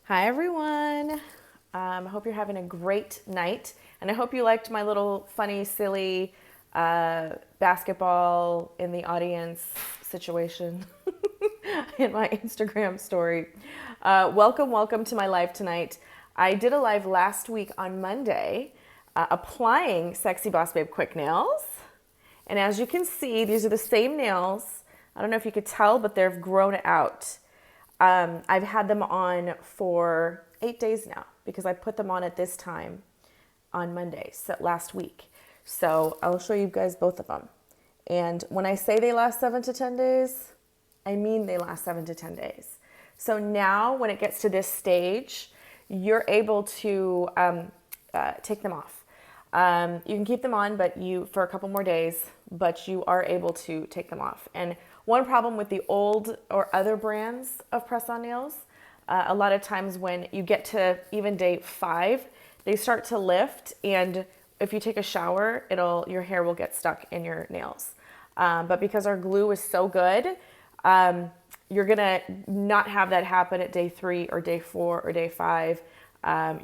Hi everyone. I hope you're having a great night, and I hope you liked my little funny, silly basketball in the audience situation in my Instagram story. Welcome to my live tonight. I did a live last week on Monday applying Sexy Boss Babe Quick Nails. And as you can see, these are the same nails. I don't know if you could tell, but they've grown out. I've had them on for 8 days now because I put them on at this time on Monday, so last week. So I'll show you guys both of them. And when I say they last 7 to 10 days, I mean they last 7 to 10 days. So now when it gets to this stage, you're able to take them off. You can keep them on, but for a couple more days, but you are able to take them off. And one problem with the old or other brands of press-on nails, a lot of times when you get to even day 5, they start to lift, and if you take a shower, your hair will get stuck in your nails. But because our glue is so good, you're gonna not have that happen at day 3 or day 4 or day 5.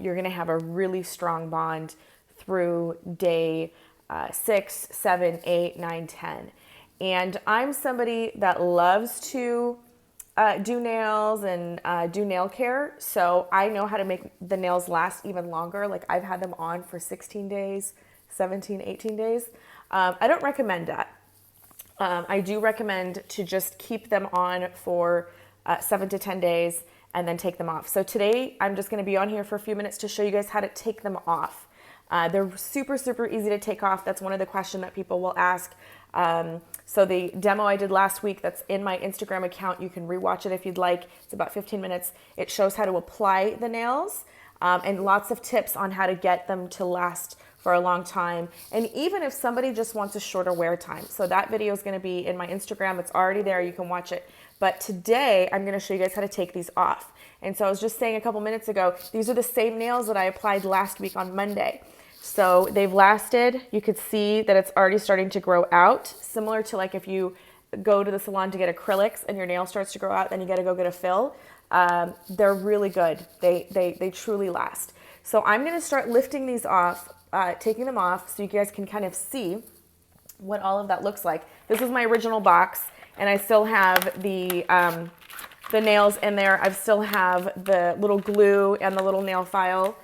You're gonna have a really strong bond through day 6, 7, 8, 9, 10. And I'm somebody that loves to do nails and do nail care. So I know how to make the nails last even longer. Like I've had them on for 16 days, 17, 18 days. I don't recommend that. I do recommend to just keep them on for 7 to 10 days and then take them off. So today I'm just gonna be on here for a few minutes to show you guys how to take them off. They're super, super easy to take off. That's one of the questions that people will ask. So the demo I did last week that's in my Instagram account, you can rewatch it if you'd like. It's about 15 minutes. It shows how to apply the nails and lots of tips on how to get them to last for a long time. And even if somebody just wants a shorter wear time. So that video is going to be in my Instagram. It's already there. You can watch it. But today I'm going to show you guys how to take these off. And so I was just saying a couple minutes ago, these are the same nails that I applied last week on Monday. So they've lasted. You could see that it's already starting to grow out, similar to like if you go to the salon to get acrylics and your nail starts to grow out, then you got to go get a fill. They're really good. They truly last. So I'm going to start lifting these off, taking them off so you guys can kind of see what all of that looks like. This is my original box, and I still have the nails in there. I still have the little glue and the little nail file.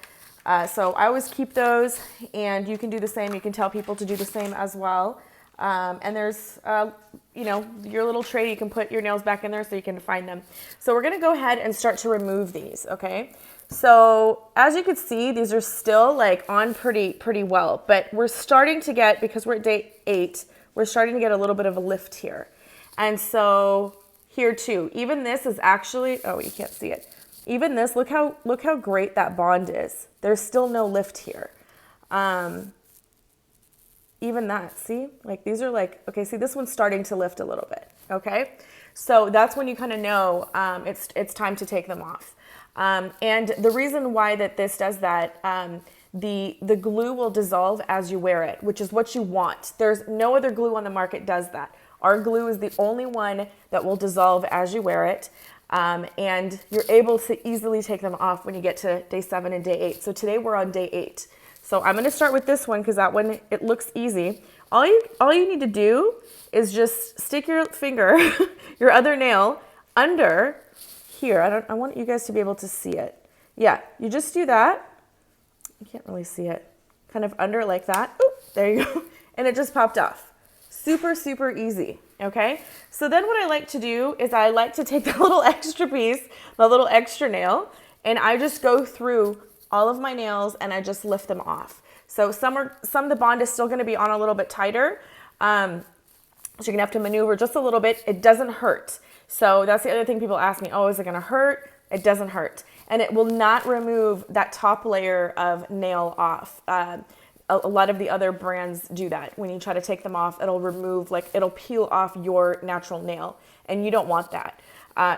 So I always keep those, and you can do the same. You can tell people to do the same as well. And there's, your little tray, you can put your nails back in there so you can find them. So we're going to go ahead and start to remove these, okay? So as you can see, these are still like on pretty well, but we're starting to get, because we're at day 8, we're starting to get a little bit of a lift here. And so here too, even this is actually, oh, you can't see it. Even this, look how great that bond is. There's still no lift here. Even that, see? Like these are like, okay, see this one's starting to lift a little bit, okay? So that's when you kind of know it's time to take them off. And the reason why that this does that, the glue will dissolve as you wear it, which is what you want. There's no other glue on the market does that. Our glue is the only one that will dissolve as you wear it. And you're able to easily take them off when you get to day 7 and day 8. So today we're on day 8. So I'm going to start with this one because that one, it looks easy. All you need to do is just stick your finger, your other nail under here. I want you guys to be able to see it. Yeah, you just do that. You can't really see it. Kind of under like that. Oop, there you go. And it just popped off. Super, super easy. Okay, so then what I like to do is I like to take the little extra piece, the little extra nail, and I just go through all of my nails and I just lift them off. So some of the bond is still going to be on a little bit tighter, so you're going to have to maneuver just a little bit. It doesn't hurt. So that's the other thing people ask me, oh, is it going to hurt? It doesn't hurt. And it will not remove that top layer of nail off. A lot of the other brands do that. When you try to take them off, it'll remove, like it'll peel off your natural nail, and you don't want that.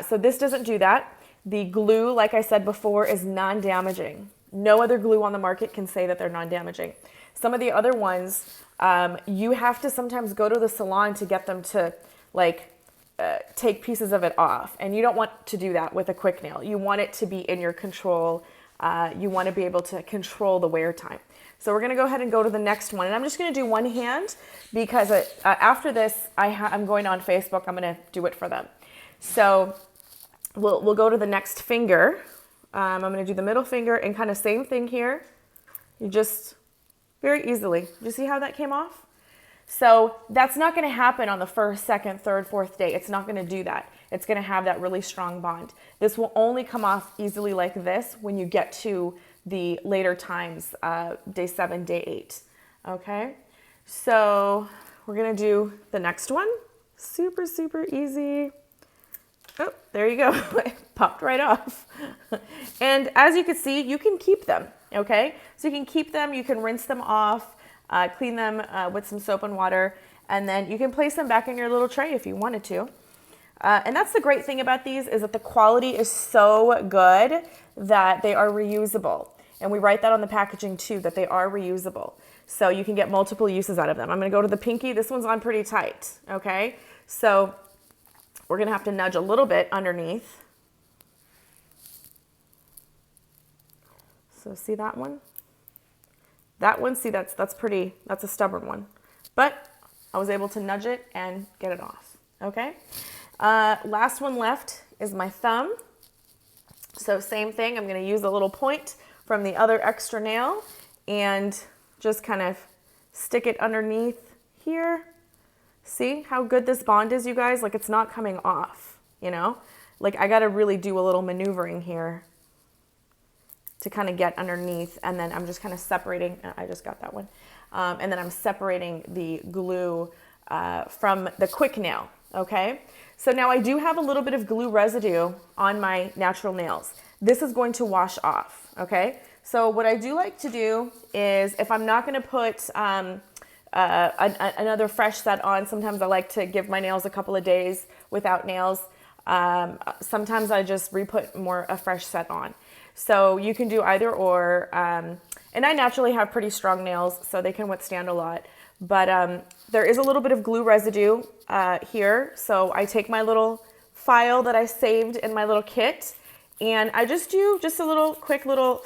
So this doesn't do that. The glue, like I said before, is non-damaging. No other glue on the market can say that they're non-damaging. Some of the other ones, you have to sometimes go to the salon to get them to like take pieces of it off. And you don't want to do that with a quick nail. You want it to be in your control. You want to be able to control the wear time. So we're going to go ahead and go to the next one. And I'm just going to do one hand because after this, I'm going on Facebook. I'm going to do it for them. So we'll go to the next finger. I'm going to do the middle finger and kind of same thing here. You just very easily. Do you see how that came off? So that's not going to happen on the first, second, third, fourth day. It's not going to do that. It's going to have that really strong bond. This will only come off easily like this when you get to the later times, day 7, day 8. Okay, so we're going to do the next one. Super, super easy. Oh, there you go. It popped right off. And as you can see, you can keep them. Okay, so you can keep them. You can rinse them off. Clean them with some soap and water, and then you can place them back in your little tray if you wanted to. And that's the great thing about these is that the quality is so good that they are reusable. And we write that on the packaging too, that they are reusable. So you can get multiple uses out of them. I'm going to go to the pinky. This one's on pretty tight, okay? So we're going to have to nudge a little bit underneath. So see that one? That one, see, that's a stubborn one. But I was able to nudge it and get it off, okay? Last one left is my thumb. So same thing, I'm gonna use a little point from the other extra nail and just kind of stick it underneath here. See how good this bond is, you guys? Like it's not coming off, you know? Like I gotta really do a little maneuvering here to kind of get underneath, and then I'm just kind of separating, I just got that one, and then I'm separating the glue from the quick nail, okay? So now I do have a little bit of glue residue on my natural nails. This is going to wash off, okay? So what I do like to do is, if I'm not gonna put another fresh set on, sometimes I like to give my nails a couple of days without nails. Sometimes I just re-put a fresh set on. So you can do either or, and I naturally have pretty strong nails, so they can withstand a lot. But there is a little bit of glue residue here, so I take my little file that I saved in my little kit, and I just do a little quick little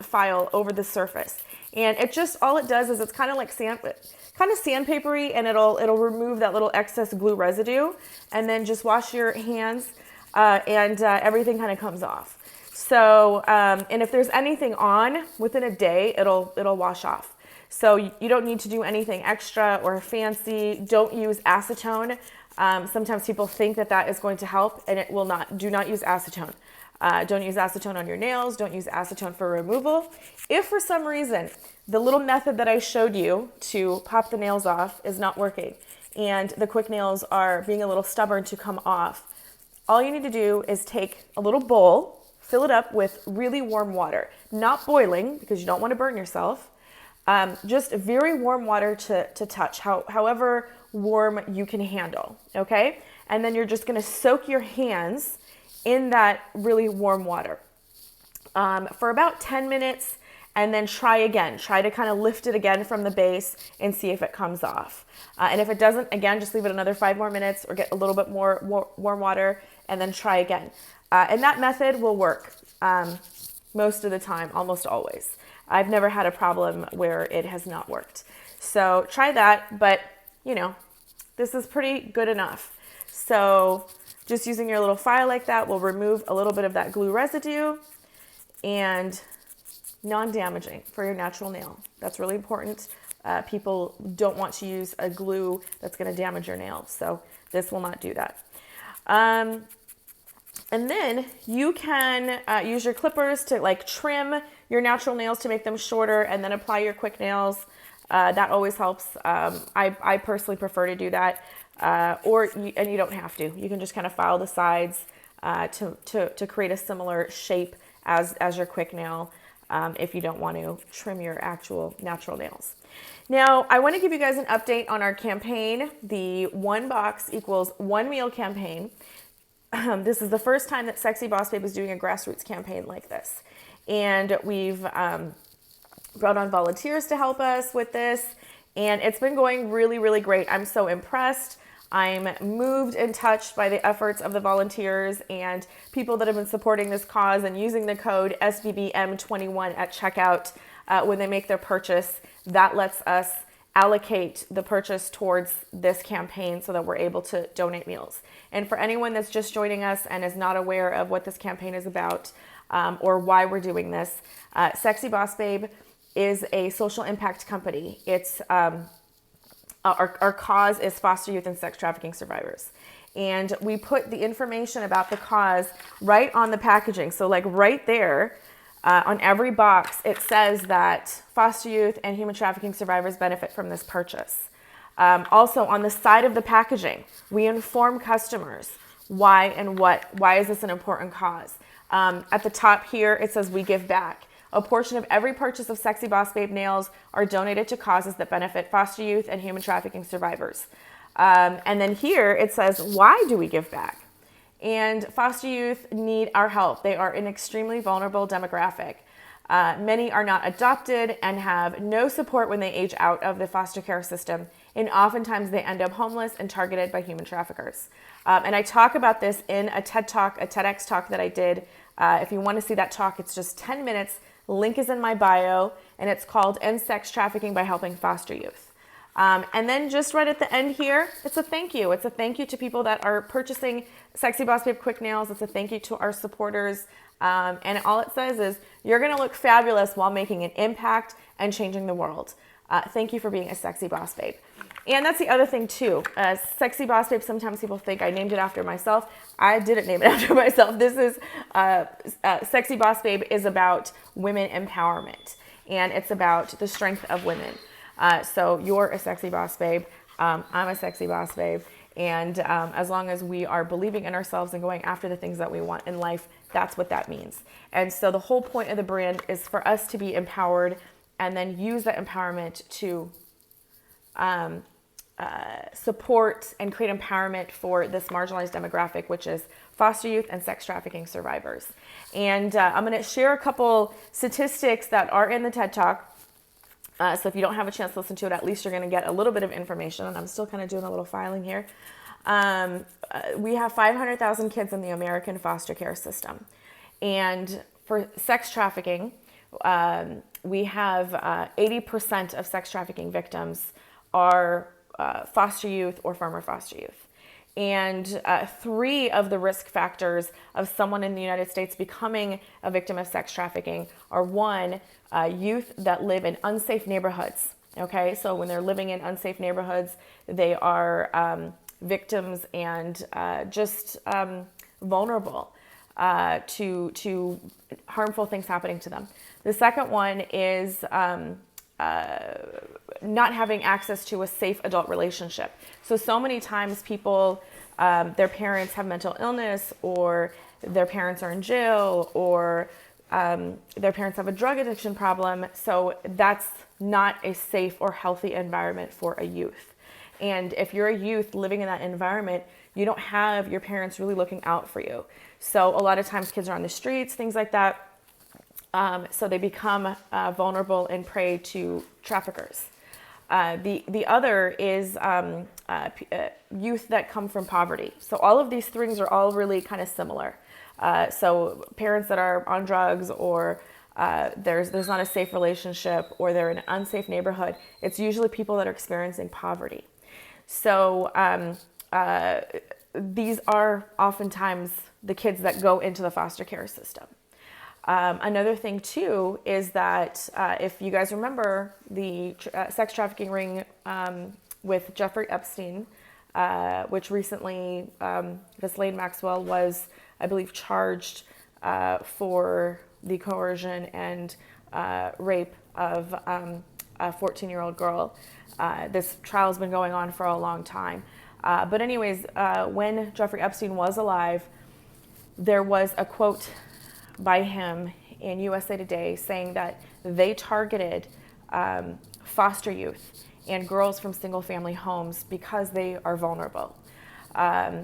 file over the surface. And it just, all it does is it's kind of like sandpapery, and it'll remove that little excess glue residue, and then just wash your hands, and everything kind of comes off. So, and if there's anything on, within a day, it'll wash off. So you don't need to do anything extra or fancy. Don't use acetone. Sometimes people think that is going to help, and it will not. Do not use acetone. Don't use acetone on your nails. Don't use acetone for removal. If for some reason the little method that I showed you to pop the nails off is not working, and the quick nails are being a little stubborn to come off, all you need to do is take a little bowl, fill it up with really warm water, not boiling because you don't want to burn yourself. Just very warm water to touch, however warm you can handle, okay? And then you're just gonna soak your hands in that really warm water for about 10 minutes, and then try again. Try to kind of lift it again from the base and see if it comes off. And if it doesn't, again, just leave it another 5 more minutes or get a little bit more warm water and then try again. And that method will work most of the time, almost always. I've never had a problem where it has not worked. So try that, but you know, this is pretty good enough. So just using your little file like that will remove a little bit of that glue residue, and non-damaging for your natural nail. That's really important. People don't want to use a glue that's going to damage your nail, so this will not do that. And then you can use your clippers to like trim your natural nails to make them shorter, and then apply your quick nails. That always helps. I personally prefer to do that, and you don't have to. You can just kind of file the sides to create a similar shape as your quick nail if you don't want to trim your actual natural nails. Now, I want to give you guys an update on our campaign, the 1 box equals 1 meal campaign. This is the first time that Sexy Boss Babe is doing a grassroots campaign like this. And we've brought on volunteers to help us with this. And it's been going really, really great. I'm so impressed. I'm moved and touched by the efforts of the volunteers and people that have been supporting this cause and using the code SBBM21 at checkout when they make their purchase. That lets us allocate the purchase towards this campaign so that we're able to donate meals. And for anyone that's just joining us and is not aware of what this campaign is about or why we're doing this, Sexy Boss Babe is a social impact company. It's our cause is foster youth and sex trafficking survivors. And we put the information about the cause right on the packaging. So like right there, on every box, it says that foster youth and human trafficking survivors benefit from this purchase. Also, on the side of the packaging, we inform customers why is this an important cause. At the top here, it says we give back. A portion of every purchase of Sexy Boss Babe nails are donated to causes that benefit foster youth and human trafficking survivors. And then here it says, why do we give back? And foster youth need our help. They are an extremely vulnerable demographic. Many are not adopted and have no support when they age out of the foster care system. And oftentimes they end up homeless and targeted by human traffickers. And I talk about this in a TED Talk, a TEDx talk that I did. If you want to see that talk, it's just 10 minutes. Link is in my bio, and it's called End Sex Trafficking by Helping Foster Youth. And then just right at the end here, it's a thank you. It's a thank you to people that are purchasing Sexy Boss Babe quick nails. It's a thank you to our supporters. And all it says is, you're going to look fabulous while making an impact and changing the world. Thank you for being a Sexy Boss Babe. And that's the other thing too. Sexy Boss Babe, sometimes people think I named it after myself. I didn't name it after myself. This is, Sexy Boss Babe is about women empowerment. And it's about the strength of women. So you're a sexy boss babe. I'm a sexy boss babe. And as long as we are believing in ourselves and going after the things that we want in life, that's what that means. And so the whole point of the brand is for us to be empowered and then use that empowerment to support and create empowerment for this marginalized demographic, which is foster youth and sex trafficking survivors. And I'm going to share a couple statistics that are in the TED Talk. So if you don't have a chance to listen to it, at least you're going to get a little bit of information. And I'm still kind of doing a little filing here. We have 500,000 kids in the American foster care system. And for sex trafficking, we have 80% of sex trafficking victims are foster youth or former foster youth. And 3 of the risk factors of someone in the United States becoming a victim of sex trafficking are 1, youth that live in unsafe neighborhoods. Okay, so when they're living in unsafe neighborhoods, they are victims and just vulnerable to harmful things happening to them. The second one is not having access to a safe adult relationship. So many times people, their parents have mental illness, or their parents are in jail, or their parents have a drug addiction problem. So that's not a safe or healthy environment for a youth. And if you're a youth living in that environment, you don't have your parents really looking out for you. So a lot of times kids are on the streets, things like that. So they become vulnerable and prey to traffickers. The other is youth that come from poverty. So all of these things are all really kind of similar. So parents that are on drugs, or there's not a safe relationship, or they're in an unsafe neighborhood, it's usually people that are experiencing poverty. So these are oftentimes the kids that go into the foster care system. Another thing too is that if you guys remember the sex trafficking ring with Jeffrey Epstein, which recently Ghislaine Maxwell was, I believe, charged for the coercion and rape of a 14-year-old girl. This trial has been going on for a long time. But anyways, when Jeffrey Epstein was alive, there was a quote by him in USA Today saying that they targeted foster youth and girls from single-family homes because they are vulnerable.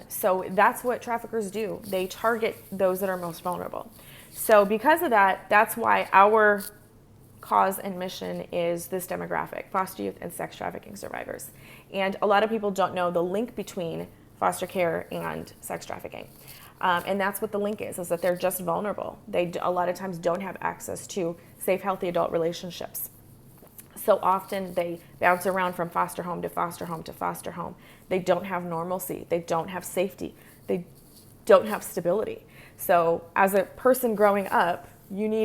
So that's what traffickers do. They target those that are most vulnerable. So because of that, that's why our cause and mission is this demographic, foster youth and sex trafficking survivors. And a lot of people don't know the link between foster care and sex trafficking. And that's what the link is that they're just vulnerable. They a lot of times don't have access to safe, healthy adult relationships. So often they bounce around from foster home to foster home to foster home. They don't have normalcy. They don't have safety. They don't have stability. So as a person growing up,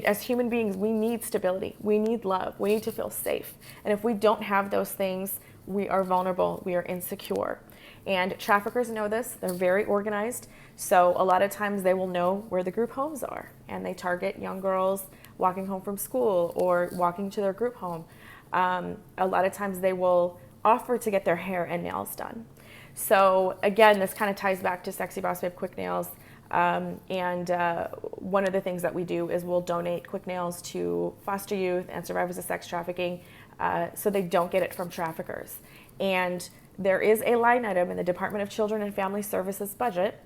as human beings, we need stability. We need love. We need to feel safe. And if we don't have those things, we are vulnerable. We are insecure. And traffickers know this. They're very organized. So a lot of times they will know where the group homes are. And they target young girls walking home from school or walking to their group home. A lot of times they will offer to get their hair and nails done. So again, this kind of ties back to Sexy Boss Babe Quick Nails. One of the things that we do is we'll donate quick nails to foster youth and survivors of sex trafficking so they don't get it from traffickers. And there is a line item in the Department of Children and Family Services budget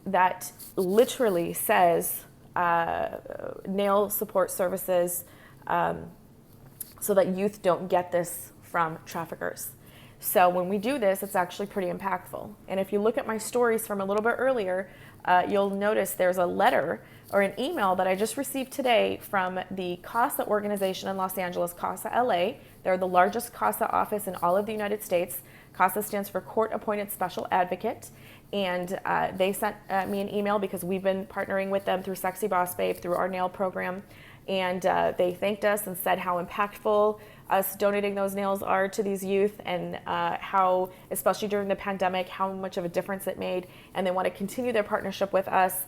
that literally says nail support services so that youth don't get this from traffickers. So when we do this, it's actually pretty impactful. And if you look at my stories from a little bit earlier, you'll notice there's a letter or an email that I just received today from the CASA organization in Los Angeles, CASA LA. They're the largest CASA office in all of the United States. CASA stands for Court Appointed Special Advocate. And they sent me an email because we've been partnering with them through Sexy Boss Babe, through our nail program. And they thanked us and said how impactful us donating those nails are to these youth, and how, especially during the pandemic, how much of a difference it made. And they want to continue their partnership with us.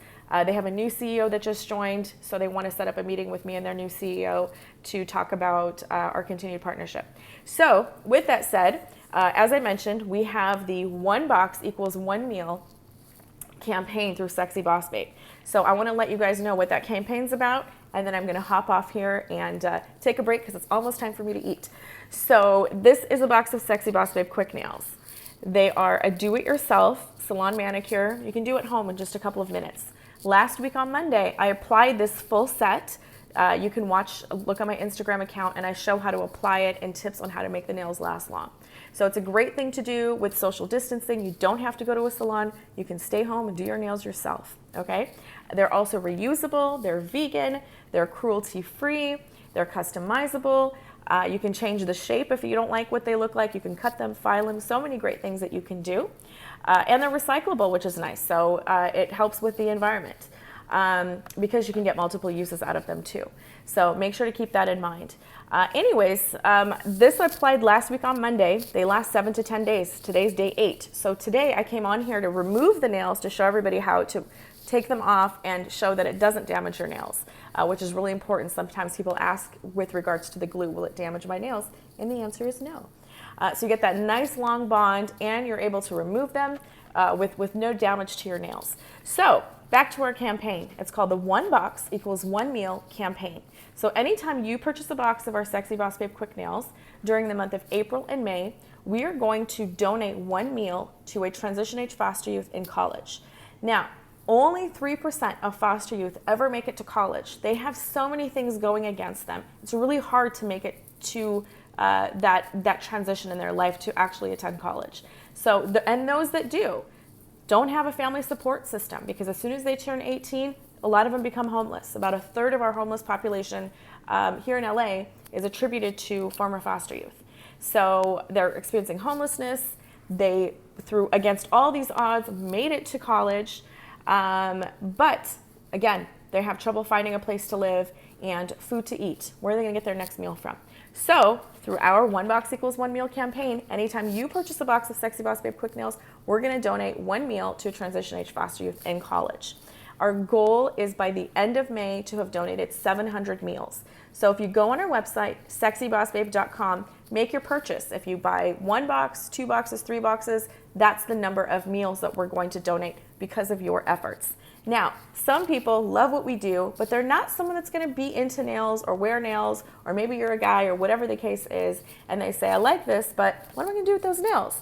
They have a new CEO that just joined, so they want to set up a meeting with me and their new CEO to talk about our continued partnership. So with that said, as I mentioned, we have the 1 box equals 1 meal campaign through Sexy Boss Babe. So I want to let you guys know what that campaign's about, and then I'm going to hop off here and take a break because it's almost time for me to eat. So this is a box of Sexy Boss Babe Quick Nails. They are a do-it-yourself salon manicure. You can do at home in just a couple of minutes. Last week on Monday, I applied this full set. You can look at my Instagram account, and I show how to apply it and tips on how to make the nails last long. So it's a great thing to do with social distancing. You don't have to go to a salon. You can stay home and do your nails yourself, okay? They're also reusable, they're vegan, they're cruelty-free, they're customizable. You can change the shape if you don't like what they look like. You can cut them, file them, so many great things that you can do. And they're recyclable, which is nice. So it helps with the environment because you can get multiple uses out of them too. So make sure to keep that in mind. This I applied last week on Monday. They last 7 to 10 days. Today's day 8. So today I came on here to remove the nails to show everybody how to take them off and show that it doesn't damage your nails, which is really important. Sometimes people ask with regards to the glue, will it damage my nails? And the answer is no. So you get that nice long bond, and you're able to remove them with no damage to your nails. So back to our campaign. It's called the 1 box equals 1 meal campaign. So anytime you purchase a box of our Sexy Boss Babe Quick Nails during the month of April and May, we are going to donate 1 meal to a transition age foster youth in college. Now, only 3% of foster youth ever make it to college. They have so many things going against them. It's really hard to make it to that transition in their life to actually attend college. So, and those that do don't have a family support system, because as soon as they turn 18, a lot of them become homeless. About a third of our homeless population here in LA is attributed to former foster youth. So they're experiencing homelessness. They, through against all these odds, made it to college. But again, they have trouble finding a place to live and food to eat. Where are they going to get their next meal from? So through our 1 box equals 1 meal campaign, anytime you purchase a box of Sexy Boss Babe Quick Nails, we're going to donate 1 meal to a transition age foster youth in college. Our goal is by the end of May to have donated 700 meals. So if you go on our website, sexybossbabe.com, make your purchase. If you buy 1 box, 2 boxes, 3 boxes, that's the number of meals that we're going to donate because of your efforts. Now, some people love what we do, but they're not someone that's going to be into nails or wear nails, or maybe you're a guy or whatever the case is, and they say, I like this, but what am I going to do with those nails?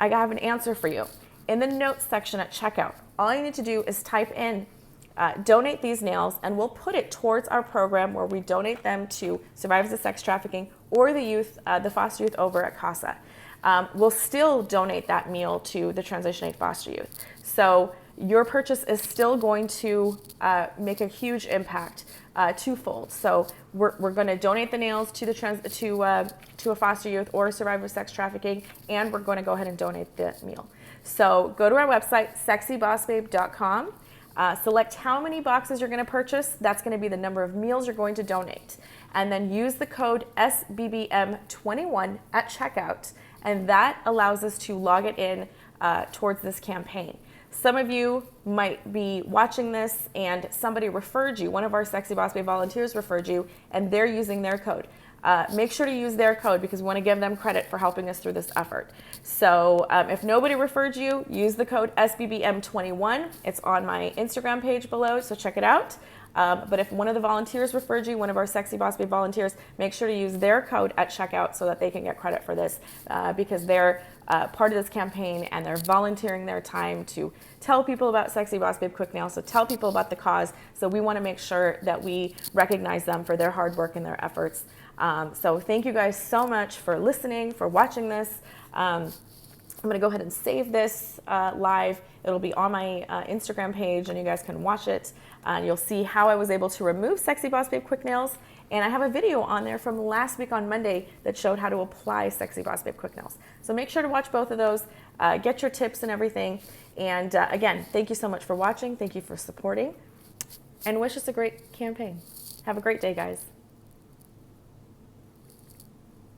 I have an answer for you. In the notes section at checkout, all you need to do is type in donate these nails, and we'll put it towards our program where we donate them to survivors of sex trafficking or the youth, the foster youth over at CASA. We'll still donate that meal to the transition age foster youth. So your purchase is still going to make a huge impact twofold. So we're going to donate the nails to to a foster youth or a survivor of sex trafficking, and we're going to go ahead and donate the meal. So go to our website, sexybossbabe.com. Select how many boxes you're going to purchase. That's going to be the number of meals you're going to donate. And then use the code SBBM21 at checkout. And that allows us to log it in towards this campaign. Some of you might be watching this and somebody referred you, one of our Sexy Boss Babe volunteers referred you, and they're using their code. Make sure to use their code because we want to give them credit for helping us through this effort. So if nobody referred you, use the code SBBM21. It's on my Instagram page below, so check it out. But if one of the volunteers referred you, one of our Sexy Boss Babe volunteers, make sure to use their code at checkout so that they can get credit for this because they're part of this campaign and they're volunteering their time to tell people about Sexy Boss Babe Quick Nails, so tell people about the cause. So we want to make sure that we recognize them for their hard work and their efforts. So thank you guys so much for listening, for watching this. I'm going to go ahead and save this live. It'll be on my Instagram page and you guys can watch it. You'll see how I was able to remove Sexy Boss Babe Quick Nails. And I have a video on there from last week on Monday that showed how to apply Sexy Boss Babe Quick Nails. So make sure to watch both of those, get your tips and everything. And again, thank you so much for watching. Thank you for supporting and wish us a great campaign. Have a great day, guys.